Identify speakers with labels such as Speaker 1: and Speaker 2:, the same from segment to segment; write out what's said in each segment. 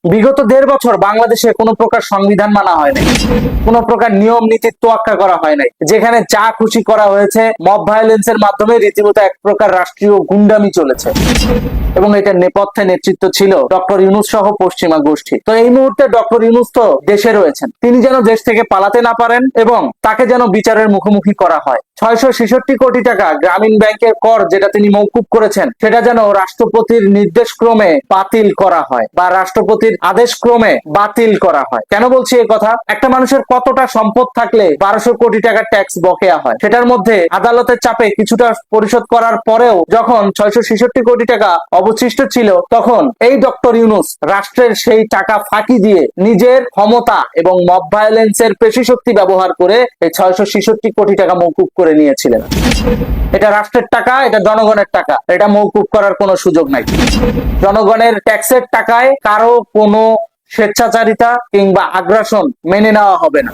Speaker 1: বিগত 1.5 বছর বাংলাদেশে কোনো প্রকার সংবিধান মানা হয় নাই, কোনো প্রকার নিয়ম নীতির তোয়াক্কা করা হয় নাই, যেখানে যা খুশি করা হয়েছে মব ভায়োলেন্সের মাধ্যমে রীতিমতো এক প্রকার রাষ্ট্রীয় গুন্ডামি চলেছে। এবং এটার নেপথ্যে নেতৃত্ব ছিল ডক্টর ইউনূস সহ পশ্চিমা গোষ্ঠী। তো এই মুহূর্তে ডক্টর ইউনূস তো দেশে রয়েছেন, তিনি যেন দেশ থেকে পালাতে না পারেন এবং তাকে যেন বিচারের মুখোমুখি করা হয়। 666 কোটি টাকা গ্রামীণ ব্যাংকের কর যেটা তিনি মওকুফ করেছেন, সেটা যেন রাষ্ট্রপতির নির্দেশ ক্রমে বাতিল করা হয় বা রাষ্ট্রপতির আদেশ ক্রমে বাতিল করা হয়। কেন বলছি এই কথা? একটা মানুষের কতটা সম্পদ থাকলে 1200 কোটি টাকা ট্যাক্স বকেয়া হয়, সেটার মধ্যে আদালতের চাপে কিছুটা পরিশোধ করার পরেও যখন 666 কোটি টাকা অবশিষ্ট ছিল, তখন এই ডক্টর ইউনূস রাষ্ট্রের সেই টাকা ফাঁকি দিয়ে নিজের ক্ষমতা এবং মব ভায়োলেন্সের পেশি শক্তি ব্যবহার করে এই 666 কোটি টাকা মওকুফ করে নিয়েছিলেন। এটা রাষ্ট্রের টাকা, এটা জনগণের টাকা, এটা মওকুফ করার কোনো সুযোগ নাই। জনগণের ট্যাক্সের টাকায় কারো কোনো স্বেচ্ছাচারিতা কিংবা আগ্রাসন মেনে নেওয়া হবে না।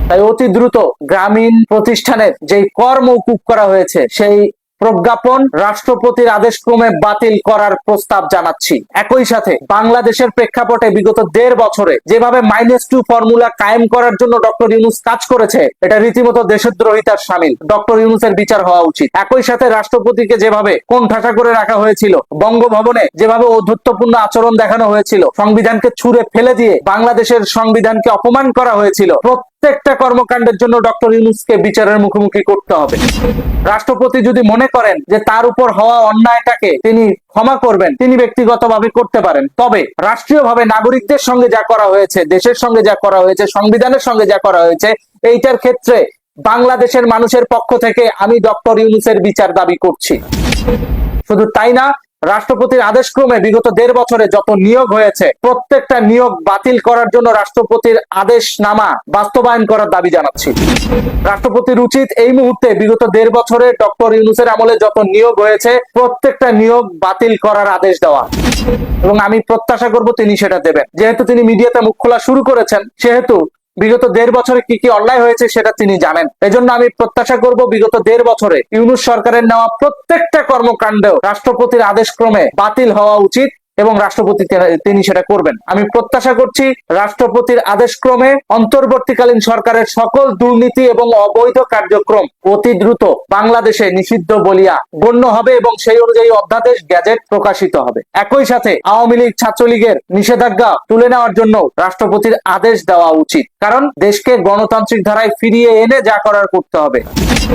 Speaker 1: তাই অতি দ্রুত গ্রামীণ প্রতিষ্ঠানের যেই কর মওকুফ করা হয়েছে সেই প্রজ্ঞাপন রাষ্ট্রপতির আদেশক্রমে বাতিল করার প্রস্তাব জানাচ্ছি। একই সাথে বাংলাদেশের প্রেক্ষাপটে বিগত 1.5 বছরে যেভাবে -2 ফর্মুলা কায়েম করার জন্য ডক্টর ইউনূস কাজ করেছে, এটা রীতিমতো দেশদ্রোহিতার শামিল। ডক্টর ইউনূসের বিচার হওয়া উচিত। একই সাথে রাষ্ট্রপতিকে যেভাবে কোণঠাসা করে রাখা হয়েছিল, বঙ্গভবনে যেভাবে ঔদ্ধত্যপূর্ণ আচরণ দেখানো হয়েছিল, সংবিধানকে ছুঁড়ে ফেলে দিয়ে বাংলাদেশের সংবিধানকে অপমান করা হয়েছিল, প্রত্যেকটা কর্মকাণ্ডের জন্য ডক্টর ইউনূসকে বিচারের মুখোমুখি করতে হবে। রাষ্ট্রপতি যদি মনে করেন যে তার উপর হওয়া অন্যায়টাকে তিনি ক্ষমা করবেন, তিনি ব্যক্তিগতভাবে করতে পারেন। তবে রাষ্ট্রীয়ভাবে নাগরিকদের সঙ্গে যা করা হয়েছে, দেশের সঙ্গে যা করা হয়েছে, সংবিধানের সঙ্গে যা করা হয়েছে, এইটার ক্ষেত্রে বাংলাদেশের মানুষের পক্ষ থেকে আমি ডক্টর ইউনূসের বিচার দাবি করছি। শুধু তাই না, রাষ্ট্রপতির আদেশক্রমে বিগত 1.5 বছরে যত নিয়োগ হয়েছে, প্রত্যেকটা নিয়োগ বাতিল করার জন্য রাষ্ট্রপতির আদেশনামা বাস্তবায়ন করার দাবি জানাচ্ছি। রাষ্ট্রপতির উচিত এই মুহূর্তে বিগত 1.5 বছরে ডক্টর ইউনূসের আমলে যত নিয়োগ হয়েছে, প্রত্যেকটা নিয়োগ বাতিল করার আদেশ দেওয়া। এবং আমি প্রত্যাশা করব তিনি সেটা দেবেন। যেহেতু তিনি মিডিয়াতে মুখ খোলা শুরু করেছেন, সেহেতু বিগত 1.5 বছরে কি কি অন্যায় হয়েছে সেটা তিনি জানেন। এজন্য আমি প্রত্যাশা করব বিগত 1.5 বছরে ইউনূস সরকারের নেওয়া প্রত্যেকটা কর্মকাণ্ড রাষ্ট্রপতির আদেশক্রমে বাতিল হওয়া উচিত এবং রাষ্ট্রপতি তিনি সেটা করবেন। আমি প্রত্যাশা করছি রাষ্ট্রপতির আদেশক্রমে অন্তর্বর্তীকালীন সরকারের সকল দুর্নীতি এবং অবৈধ কার্যক্রম অতি দ্রুত বাংলাদেশে নিষিদ্ধ বলিয়া গণ্য হবে এবং সেই অনুযায়ী অধ্যাদেশ গ্যাজেট প্রকাশিত হবে। একই সাথে আওয়ামী লীগ, ছাত্রলীগের নিষেধাজ্ঞা তুলে নেওয়ার জন্য রাষ্ট্রপতির আদেশ দেওয়া উচিত, কারণ দেশকে গণতান্ত্রিক ধারায় ফিরিয়ে এনে যা করার করতে হবে।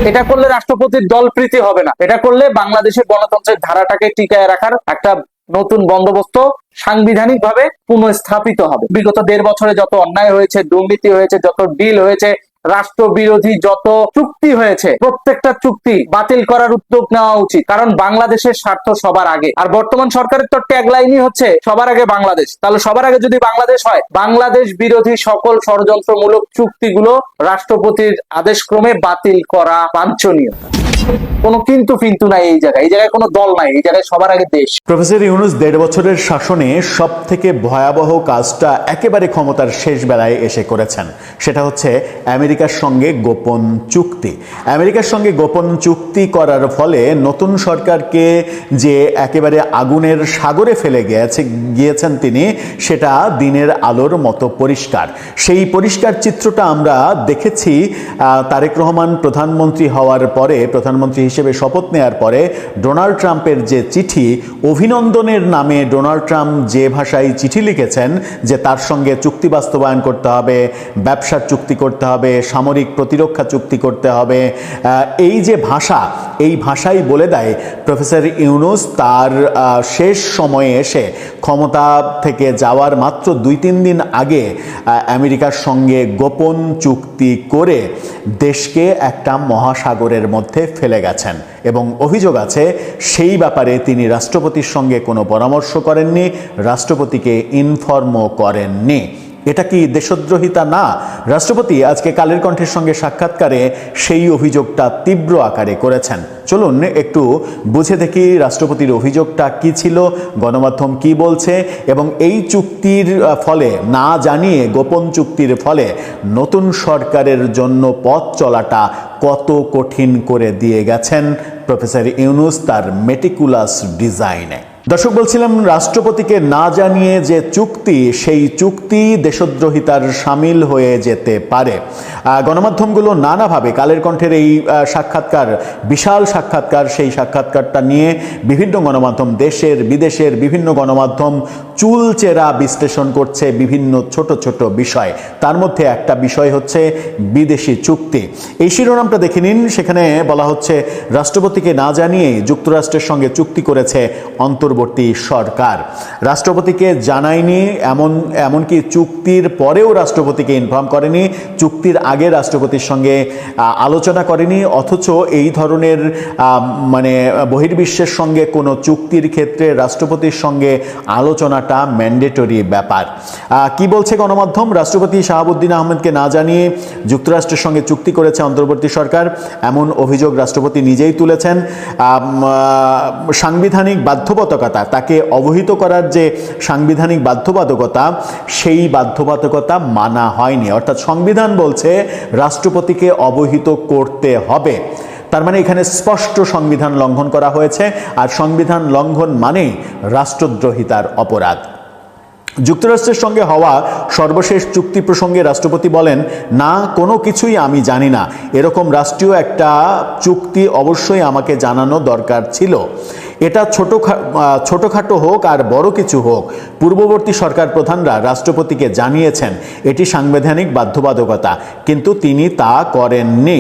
Speaker 1: এটা করলে রাষ্ট্রপতির দলপ্রীতি হবে না, এটা করলে বাংলাদেশের গণতন্ত্রের ধারাটাকে টিকায় রাখার একটা নতুন বন্দোবস্ত সাংবিধানিক ভাবে পুনঃস্থাপিত হবে। বিগত 1.5 বছরে যত অন্যায় হয়েছে, দুর্নীতি হয়েছে, যত ডিল হয়েছে, রাষ্ট্রবিরোধী যত চুক্তি হয়েছে, প্রত্যেকটা চুক্তি বাতিল করার উদ্যোগ নেওয়া উচিত, কারণ বাংলাদেশের স্বার্থ সবার আগে। আর বর্তমান সরকারের তো ট্যাগলাইনই হচ্ছে সবার আগে বাংলাদেশ। তাহলে সবার আগে যদি বাংলাদেশ হয়, বাংলাদেশ বিরোধী সকল ষড়যন্ত্রমূলক চুক্তিগুলো রাষ্ট্রপতির আদেশক্রমে বাতিল করা বাঞ্ছনীয়। কোনো কিন্তু ফিন্তু নাই এই জায়গায়, এই জায়গায় কোনো দল নাই, এই জায়গায় সবার আগে দেশ।
Speaker 2: প্রফেসর ইউনূস 1.5 বছরের শাসনে সব থেকে ভয়াবহ কাজটা একেবারে ক্ষমতার শেষ বেলায় এসে করেছেন। সেটা হচ্ছে আমেরিকার সঙ্গে গোপন চুক্তি। আমেরিকার সঙ্গে গোপন চুক্তি করার ফলে নতুন সরকারকে যে একেবারে আগুনের সাগরে ফেলে গিয়েছেন তিনি, সেটা দিনের আলোর মতো পরিষ্কার। সেই পরিষ্কার চিত্রটা আমরা দেখেছি তারেক রহমান প্রধানমন্ত্রী হওয়ার পরে, প্রধানমন্ত্রী হিসেবে শপথ নেওয়ার পরে ডোনাল্ড ট্রাম্পের যে চিঠি, অভিনন্দনের নামে ডোনাল্ড ট্রাম্প যে ভাষায় চিঠি লিখেছেন যে তার সঙ্গে চুক্তি বাস্তবায়ন করতে হবে, ব্যবসার চুক্তি করতে হবে, সামরিক প্রতিরক্ষা চুক্তি করতে হবে, এই যে ভাষা, এই ভাষাই বলে দেয় প্রফেসর ইউনূস তার শেষ সময়ে এসে ক্ষমতা থেকে যাওয়ার মাত্র 2-3 দিন আগে আমেরিকার সঙ্গে গোপন চুক্তি করে দেশকে একটা মহাসাগরের মধ্যে ফেলে গেছেন। এবং অভিযোগ আছে সেই ব্যাপারে তিনি রাষ্ট্রপতির সঙ্গে কোনো পরামর্শ করেননি, রাষ্ট্রপতিকে ইনফর্মও করেননি। এটা কি দেশদ্রোহিতা না? রাষ্ট্রপতি আজকে কালের কণ্ঠের সঙ্গে সাক্ষাৎকারে সেই অভিযোগটা তীব্র আকারে করেছেন। চলুন একটু বুঝে দেখি রাষ্ট্রপতির অভিযোগটা কি ছিল, গণমাধ্যম কি বলছে, এবং এই চুক্তির ফলে, না জানিয়ে গোপন চুক্তির ফলে নতুন সরকারের জন্য পথ চলাটা কত কঠিন করে দিয়ে গেছেন প্রফেসর ইউনূস তার মেটিকুলাস ডিজাইনে। দর্শক, বলছিলাম রাষ্ট্রপতিকে না জানিয়ে যে চুক্তি, সেই চুক্তি দেশদ্রোহিতার সামিল হয়ে যেতে পারে। গণমাধ্যমগুলো নানাভাবে কালের কণ্ঠের এই সাক্ষাৎকার, বিশাল সাক্ষাৎকার, সেই সাক্ষাৎকারটা নিয়ে বিভিন্ন গণমাধ্যম, দেশের বিদেশের বিভিন্ন গণমাধ্যম চুলচেরা বিশ্লেষণ করছে বিভিন্ন ছোট ছোট বিষয়। তার মধ্যে একটা বিষয় হচ্ছে বিদেশি চুক্তি। এই শিরোনামটা দেখে নিন। সেখানে বলা হচ্ছে রাষ্ট্রপতিকে না জানিয়ে যুক্তরাষ্ট্রের সঙ্গে চুক্তি করেছে অন্তর্বর্তী সরকার। রাষ্ট্রপতিকে জানায়নি, এমনকি চুক্তির পরেও রাষ্ট্রপতিকে ইনফর্ম করেনি, চুক্তির আগে রাষ্ট্রপতির সঙ্গে আলোচনা করেনি। অথচ এই ধরনের মানে বহির্বিশ্বের সঙ্গে কোনো চুক্তির ক্ষেত্রে রাষ্ট্রপতির সঙ্গে আলোচনাটা ম্যান্ডেটরি ব্যাপার। কি বলছে গণমাধ্যম? রাষ্ট্রপতি শাহাবুদ্দিন আহমেদকে না জানিয়ে যুক্তরাষ্ট্রের সঙ্গে চুক্তি করেছে অন্তর্বর্তী সরকার, এমন অভিযোগ রাষ্ট্রপতি নিজেই তুলেছেন। সাংবিধানিক বাধ্যবাধকতা, তাকে অবহিত করার যে সাংবিধানিক বাধ্যবাধকতা, সেই বাধ্যবাধকতা মানা হয়নি। অর্থাৎ সংবিধান বলছে রাষ্ট্রপতিকে অবহিত করতে হবে। তার মানে এখানে স্পষ্ট সংবিধান লঙ্ঘন করা হয়েছে, আর সংবিধান লঙ্ঘন মানেই রাষ্ট্রদ্রোহিতার অপরাধ। যুক্তরাষ্ট্রের সঙ্গে হওয়া সর্বশেষ চুক্তি প্রসঙ্গে রাষ্ট্রপতি বলেন, না, কোনো কিছুই আমি জানি না। এরকম রাষ্ট্রীয় একটা চুক্তি অবশ্যই আমাকে জানানো দরকার ছিল। এটা ছোটোখাটো হোক আর বড় কিছু হোক, পূর্ববর্তী সরকার প্রধানরা রাষ্ট্রপতিকে জানিয়েছেন এটি সাংবিধানিক বাধ্যবাধকতা, কিন্তু তিনি তা করেননি।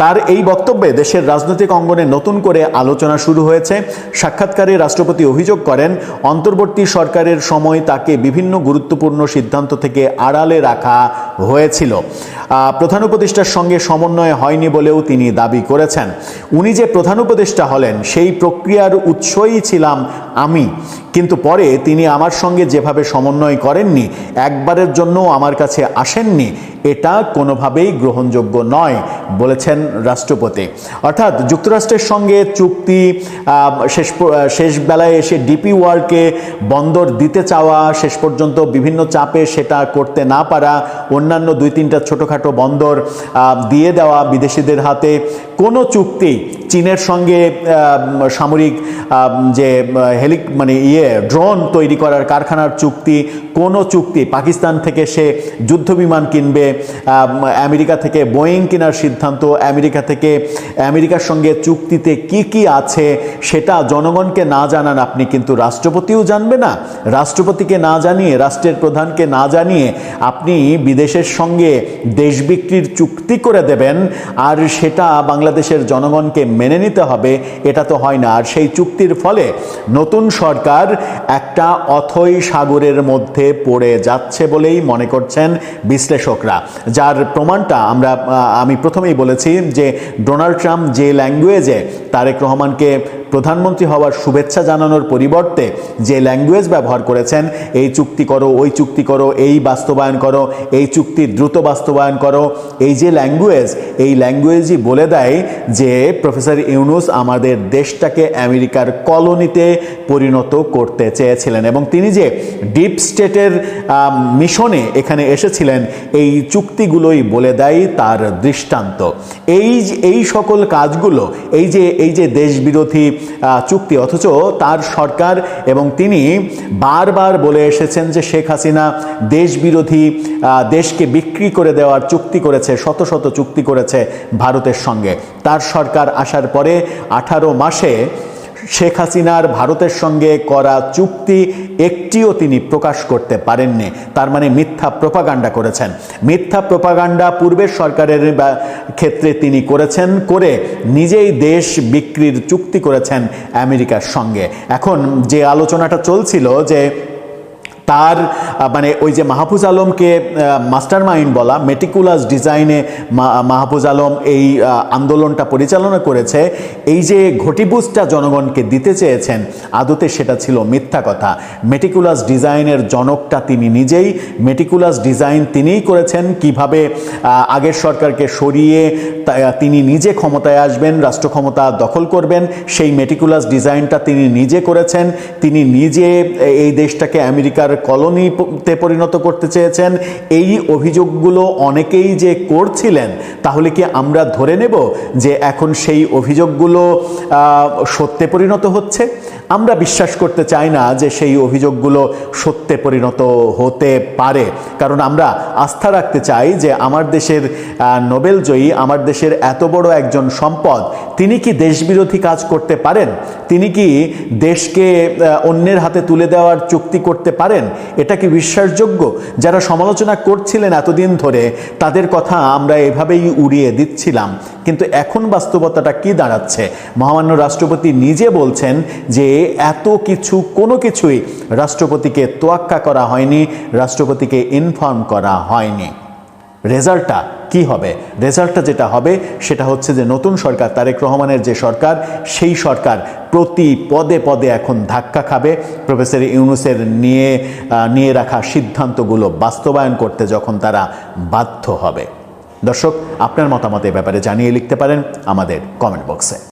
Speaker 2: তার এই বক্তব্যে দেশের রাজনৈতিক অঙ্গনে নতুন করে আলোচনা শুরু হয়েছে। সাক্ষাৎকারে রাষ্ট্রপতি অভিযোগ করেন, অন্তর্বর্তী সরকারের সময় তাকে বিভিন্ন গুরুত্বপূর্ণ সিদ্ধান্ত থেকে আড়ালে রাখা হয়েছিল। প্রধান উপদেষ্টার সঙ্গে সমন্বয় হয়নি বলেও তিনি দাবি করেছেন। উনি যে প্রধান উপদেষ্টা হলেন, সেই প্রক্রিয়ার উৎসই ছিলাম আমি, কিন্তু পরে তিনি আমার সঙ্গে যেভাবে সমন্বয় করেননি, একবারের জন্য আমার কাছে আসেননি, এটা কোনোভাবেই গ্রহণযোগ্য নয় বলেছেন রাষ্ট্রপতি। অর্থাৎ যুক্তরাষ্ট্রের সঙ্গে চুক্তি, শেষ বেলায় এসে ডিপি ওয়ার্ল্ডকে বন্দর দিতে চাওয়া, শেষ পর্যন্ত বিভিন্ন চাপে সেটা করতে না পারা, অন্যান্য 2-3টা ছোটোখাটো বন্দর দিয়ে দেওয়া বিদেশিদের হাতে, কোনো চুক্তি, চীনের সঙ্গে সামরিক যে ড্রোন তৈরি করার কারখানার চুক্তি, কোনো চুক্তি, পাকিস্তান থেকে সে যুদ্ধবিমান কিনবে, আমেরিকা থেকে বোয়িং কেনার সিদ্ধান্ত, আমেরিকার সঙ্গে চুক্তিতে কি কি আছে সেটা জনগণকে না জানান আপনি, কিন্তু রাষ্ট্রপতিও জানবে না। রাষ্ট্রপতিকে না জানিয়ে, রাষ্ট্রের প্রধানকে না জানিয়ে আপনি বিদেশের সঙ্গে দেশ বিক্রির চুক্তি করে দেবেন, আর সেটা বাংলাদেশের জনগণকে মেনে নিতে হবে, এটা তো হয় না। আর সেই চুক্তির ফলে নতুন সরকার একটা অথৈ সাগরের মধ্যে পড়ে যাচ্ছে বলেই মনে করছেন বিশ্লেষকরা, যার প্রমাণটা আমি প্রথমেই বলেছি যে ডোনাল্ড ট্রাম্প যে ল্যাঙ্গুয়েজে তারেক রহমানকে প্রধানমন্ত্রী হওয়ার শুভেচ্ছা জানানোর পরিবর্তে যে ল্যাঙ্গুয়েজ ব্যবহার করেছেন, এই চুক্তি করো, ওই চুক্তি করো, এই বাস্তবায়ন করো, এই চুক্তি দ্রুত বাস্তবায়ন করো, এই যে ল্যাঙ্গুয়েজ, এই ল্যাঙ্গুয়েজই বলে দেয় যে প্রফেসর ইউনূস আমাদের দেশটাকে আমেরিকার কলোনিতে পরিণত করতে চেয়েছিলেন, এবং তিনি যে ডিপ স্টেটের মিশনে এখানে এসেছিলেন, এই চুক্তিগুলোই বলে দেয় তার দৃষ্টান্ত। এই সকল কাজগুলো, এই যে দেশবিরোধী চুক্তি, অথচ তার সরকার এবং তিনি বারবার বলে এসেছেন যে শেখ হাসিনা দেশবিরোধী, দেশকে বিক্রি করে দেওয়ার চুক্তি করেছে, শত শত চুক্তি করেছে ভারতের সঙ্গে। তার সরকার আসার পরে 18 মাসে শেখ হাসিনার ভারতের সঙ্গে করা চুক্তি একটিও তিনি প্রকাশ করতে পারেননি। তার মানে মিথ্যা প্রোপাগান্ডা করেছেন। মিথ্যা প্রোপাগান্ডা পূর্বের সরকারের ক্ষেত্রে তিনি করেছেন, করে নিজেই দেশ বিক্রির চুক্তি করেছেন আমেরিকার সঙ্গে। এখন যে আলোচনাটা চলছিল যে তার ওই যে মাহফুজ আলমকে মাস্টার মাইন্ড বলা, মেটিকুলাস ডিজাইনে মাহফুজ আলম এই আন্দোলনটা পরিচালনা করেছে, এই যে ঘটিবুঝটা জনগণকে দিতে চেয়েছেন, আদতে সেটা ছিল মিথ্যা কথা। মেটিকুলাস ডিজাইনের জনকটা তিনি নিজেই। মেটিকুলাস ডিজাইন তিনিই করেছেন, কিভাবে আগের সরকারকে সরিয়ে তিনি নিজে ক্ষমতায় আসবেন, রাষ্ট্র ক্ষমতা দখল করবেন, সেই মেটিকুলাস ডিজাইনটা তিনি নিজে করেছেন। তিনি নিজে এই দেশটাকে আমেরিকার কলোনিতে পরিণত করতে চেয়েছেন। এই অভিযোগগুলো অনেকেই যে করছিলেন, তাহলে কি আমরা ধরে নেব যে এখন সেই অভিযোগগুলো সত্যে পরিণত হচ্ছে? আমরা বিশ্বাস করতে চাই না যে সেই অভিযোগগুলো সত্যে পরিণত হতে পারে, কারণ আমরা আস্থা রাখতে চাই যে আমার দেশের নোবেলজয়ী, আমার দেশের এত বড় একজন সম্পদ, তিনি কি দেশবিরোধী কাজ করতে পারেন? তিনি কি দেশকে অন্যের হাতে তুলে দেওয়ার চুক্তি করতে পারেন? এটা কি বিশ্বাসযোগ্য? যারা সমালোচনা করছিলেন এতদিন ধরে, তাদের কথা আমরা এভাবেই উড়িয়ে দিচ্ছিলাম, কিন্তু এখন বাস্তবতাটা কি দাঁড়াচ্ছে? মহামান্য রাষ্ট্রপতি নিজে বলছেন যে এত কিছু, কোনো কিছুই রাষ্ট্রপতিকে তোয়াক্কা করা হয়নি, রাষ্ট্রপতিকে ইনফর্ম করা হয়নি। রেজাল্টটা কি হবে? রেজাল্টটা যেটা হবে সেটা হচ্ছে যে নতুন সরকার, তারেক রহমানের যে সরকার, সেই সরকার প্রতি পদে পদে এখন ধাক্কা খাবে প্রফেসর ইউনূসের নিয়ে রাখা সিদ্ধান্তগুলো বাস্তবায়ন করতে যখন তারা বাধ্য হবে। দর্শক, আপনার মতামত এ ব্যাপারে জানিয়ে লিখতে পারেন আমাদের কমেন্ট বক্সে।